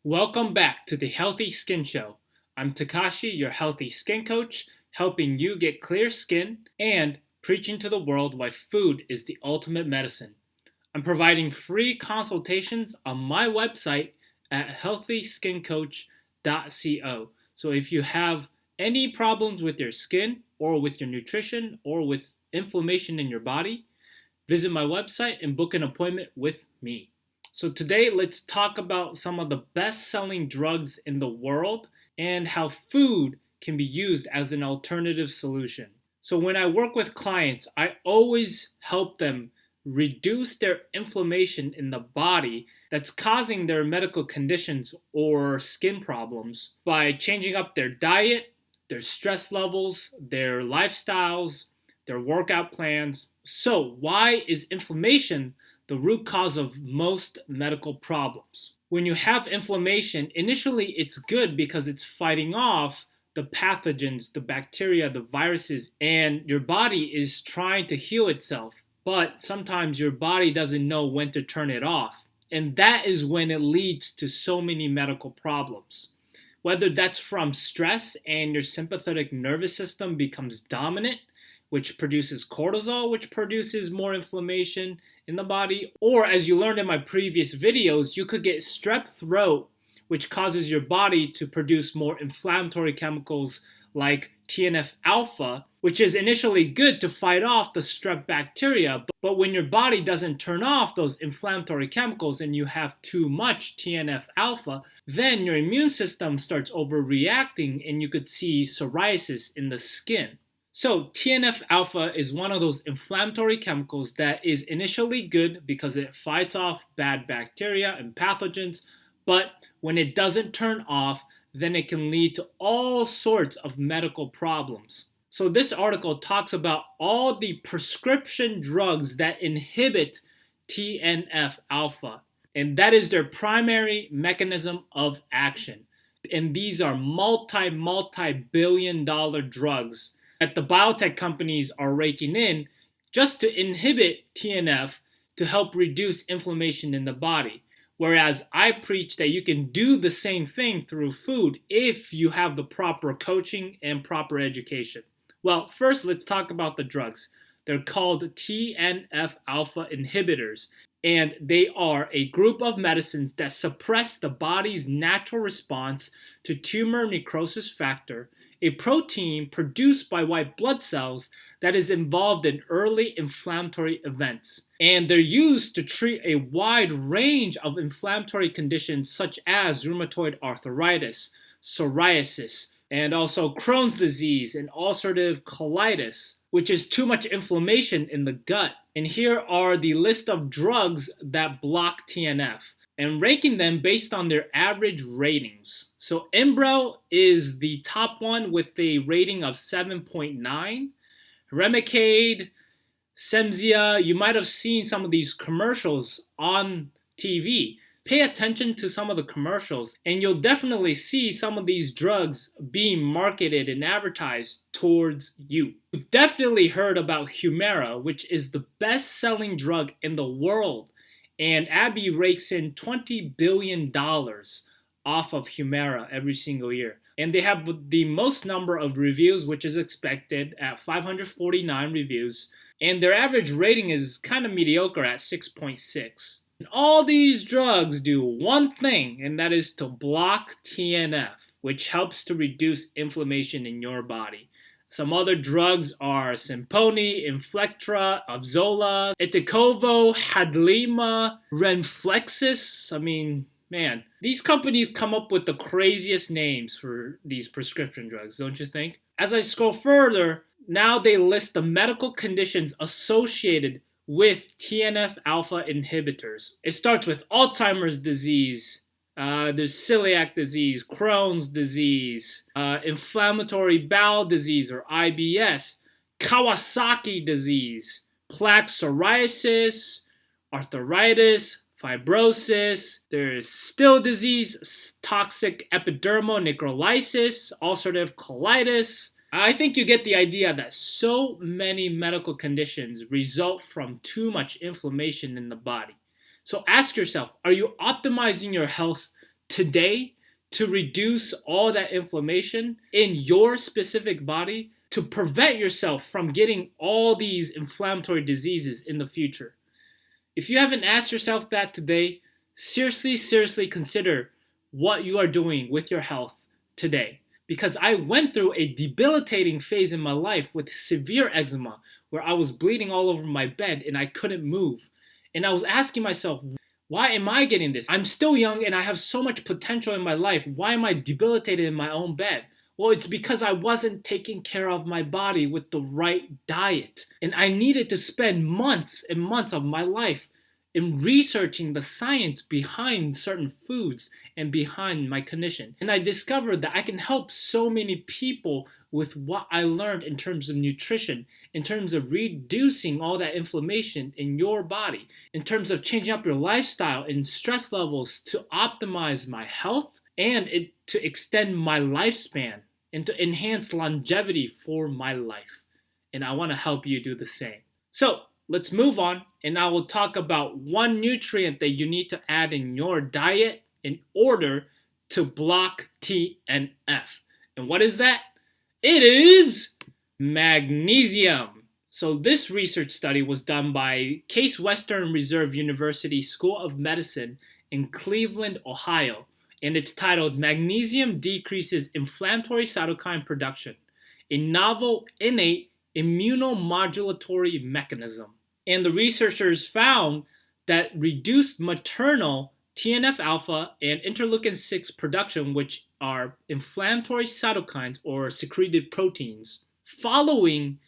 Welcome back to the Healthy Skin Show. I'm Takashi, your healthy skin coach, helping you get clear skin and preaching to the world why food is the ultimate medicine. I'm providing free consultations on my website at healthyskincoach.co. So if you have any problems with your skin or with your nutrition or with inflammation in your body, visit my website and book an appointment with me. So today, let's talk about some of the best-selling drugs in the world and how food can be used as an alternative solution. So when I work with clients, I always help them reduce their inflammation in the body that's causing their medical conditions or skin problems by changing up their diet, their stress levels, their lifestyles, their workout plans. So why is inflammation the root cause of most medical problems? When you have inflammation, initially it's good because it's fighting off the pathogens, the bacteria, the viruses, and your body is trying to heal itself. But sometimes your body doesn't know when to turn it off. And that is when it leads to so many medical problems. Whether that's from stress and your sympathetic nervous system becomes dominant, which produces cortisol, which produces more inflammation in the body. Or as you learned in my previous videos, you could get strep throat, which causes your body to produce more inflammatory chemicals like TNF alpha, which is initially good to fight off the strep bacteria. But when your body doesn't turn off those inflammatory chemicals and you have too much TNF alpha, then your immune system starts overreacting and you could see psoriasis in the skin. So TNF alpha is one of those inflammatory chemicals that is initially good because it fights off bad bacteria and pathogens, but when it doesn't turn off, then it can lead to all sorts of medical problems. So this article talks about all the prescription drugs that inhibit TNF alpha, and that is their primary mechanism of action. And these are multi-billion dollar drugs that the biotech companies are raking in just to inhibit TNF to help reduce inflammation in the body. Whereas I preach that you can do the same thing through food if you have the proper coaching and proper education. Well, first let's talk about the drugs. They're called TNF alpha inhibitors, and they are a group of medicines that suppress the body's natural response to tumor necrosis factor, a protein produced by white blood cells that is involved in early inflammatory events. And they're used to treat a wide range of inflammatory conditions such as rheumatoid arthritis, psoriasis, and also Crohn's disease and ulcerative colitis, which is too much inflammation in the gut. And here are the list of drugs that block TNF, and ranking them based on their average ratings. So Enbrel is the top one with a rating of 7.9. Remicade, Semzia, you might have seen some of these commercials on TV. Pay attention to some of the commercials, and you'll definitely see some of these drugs being marketed and advertised towards you. You've definitely heard about Humira, which is the best-selling drug in the world, and AbbVie rakes in $20 billion off of Humira every single year. And they have the most number of reviews, which is expected, at 549 reviews. And their average rating is kind of mediocre at 6.6. And all these drugs do one thing, and that is to block TNF, which helps to reduce inflammation in your body. Some other drugs are Simponi, Inflectra, Avzola, Eticovo, Hadlima, Renflexis. I mean, man, these companies come up with the craziest names for these prescription drugs, don't you think? As I scroll further, now they list the medical conditions associated with TNF alpha inhibitors. It starts with Alzheimer's disease, there's celiac disease, Crohn's disease, inflammatory bowel disease or IBS, Kawasaki disease, plaque psoriasis, arthritis, fibrosis, there's still disease, toxic epidermal necrolysis, ulcerative colitis. I think you get the idea that so many medical conditions result from too much inflammation in the body. So ask yourself, are you optimizing your health today to reduce all that inflammation in your specific body to prevent yourself from getting all these inflammatory diseases in the future? If you haven't asked yourself that today, seriously consider what you are doing with your health today. Because I went through a debilitating phase in my life with severe eczema where I was bleeding all over my bed and I couldn't move. And I was asking myself, why am I getting this? I'm still young and I have so much potential in my life. Why am I debilitated in my own bed? Well, it's because I wasn't taking care of my body with the right diet. And I needed to spend months and months of my life in researching the science behind certain foods and behind my condition. And I discovered that I can help so many people with what I learned in terms of nutrition, in terms of reducing all that inflammation in your body, in terms of changing up your lifestyle and stress levels to optimize my health and to extend my lifespan and to enhance longevity for my life. And I want to help you do the same. So let's move on, and I will talk about one nutrient that you need to add in your diet in order to block TNF. And what is that? It is magnesium. So this research study was done by Case Western Reserve University School of Medicine in Cleveland, Ohio. And it's titled Magnesium Decreases Inflammatory Cytokine Production, a Novel Innate Immunomodulatory Mechanism. And the researchers found that reduced maternal TNF-alpha and interleukin-6 production, which are inflammatory cytokines or secreted proteins, following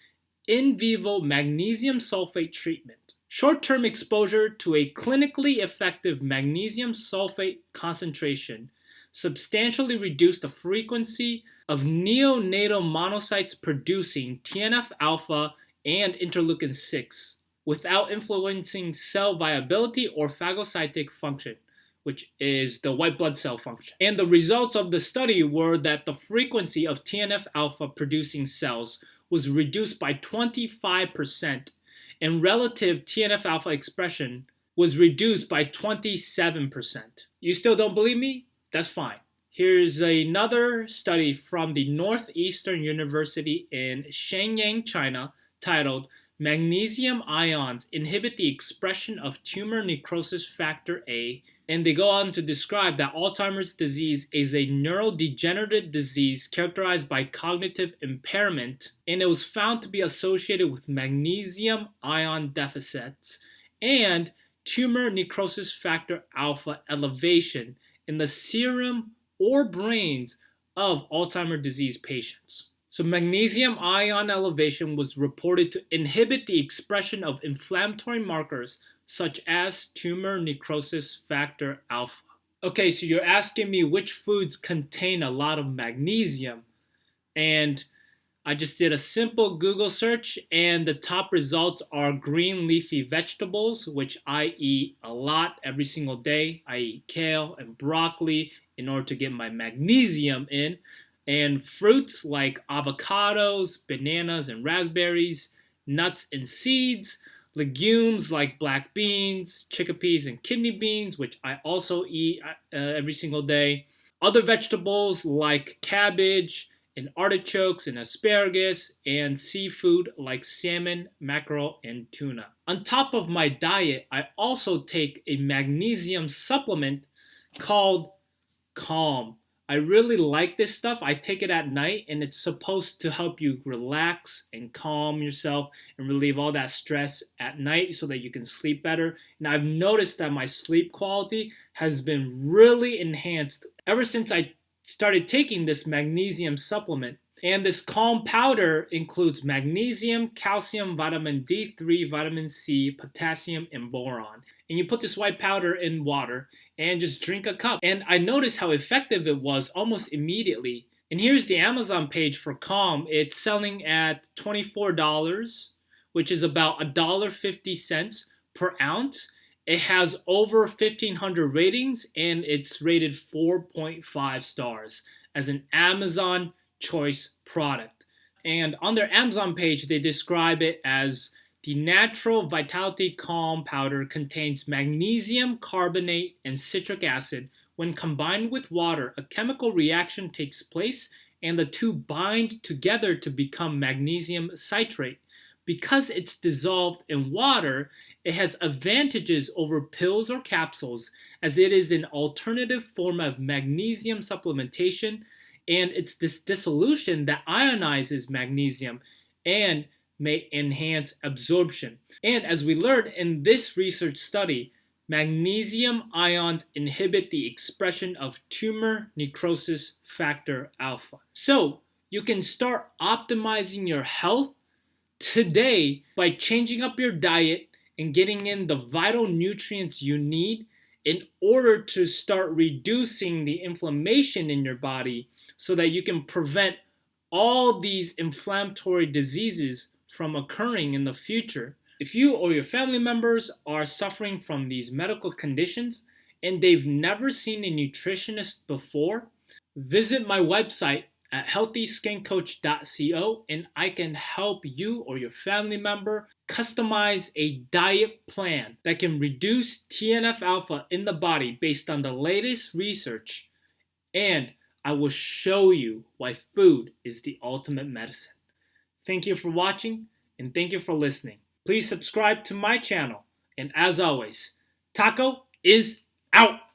in vivo magnesium sulfate treatment. Short-term exposure to a clinically effective magnesium sulfate concentration substantially reduced the frequency of neonatal monocytes producing TNF-alpha and interleukin-6 without influencing cell viability or phagocytic function, which is the white blood cell function. And the results of the study were that the frequency of TNF-alpha producing cells was reduced by 25%, and relative TNF-alpha expression was reduced by 27%. You still don't believe me? That's fine. Here's another study from the Northeastern University in Shenyang, China, titled Magnesium Ions Inhibit the Expression of Tumor Necrosis Factor A, and they go on to describe that Alzheimer's disease is a neurodegenerative disease characterized by cognitive impairment, and it was found to be associated with magnesium ion deficits and tumor necrosis factor alpha elevation in the serum or brains of Alzheimer's disease patients. So magnesium ion elevation was reported to inhibit the expression of inflammatory markers such as tumor necrosis factor alpha. Okay, so you're asking me which foods contain a lot of magnesium, and I just did a simple Google search, and the top results are green leafy vegetables, which I eat a lot every single day. I eat kale and broccoli in order to get my magnesium in, and fruits like avocados, bananas, and raspberries, nuts and seeds, legumes like black beans, chickpeas, and kidney beans, which I also eat every single day. Other vegetables like cabbage and artichokes and asparagus, and seafood like salmon, mackerel, and tuna. On top of my diet, I also take a magnesium supplement called Calm. I really like this stuff. I take it at night, and it's supposed to help you relax and calm yourself and relieve all that stress at night so that you can sleep better. And I've noticed that my sleep quality has been really enhanced ever since I started taking this magnesium supplement. And this Calm powder includes magnesium, calcium, vitamin D3, vitamin C, potassium, and boron. And you put this white powder in water and just drink a cup. And I noticed how effective it was almost immediately. And here's the Amazon page for Calm. It's selling at $24, which is about $1.50 per ounce. It has over 1,500 ratings, and it's rated 4.5 stars as an Amazon choice product. And on their Amazon page, they describe it as the Natural Vitality Calm powder contains magnesium carbonate and citric acid When combined with water, a chemical reaction takes place and the two bind together to become magnesium citrate. Because it's dissolved in water, it has advantages over pills or capsules as it is an alternative form of magnesium supplementation, and it's this dissolution that ionizes magnesium and may enhance absorption. And as we learned in this research study, magnesium ions inhibit the expression of tumor necrosis factor alpha. So you can start optimizing your health today by changing up your diet and getting in the vital nutrients you need in order to start reducing the inflammation in your body so that you can prevent all these inflammatory diseases from occurring in the future. If you or your family members are suffering from these medical conditions and they've never seen a nutritionist before, visit my website at healthyskincoach.co and I can help you or your family member customize a diet plan that can reduce TNF alpha in the body based on the latest research, and I will show you why food is the ultimate medicine. Thank you for watching and thank you for listening. Please subscribe to my channel, and as always, Taco is out!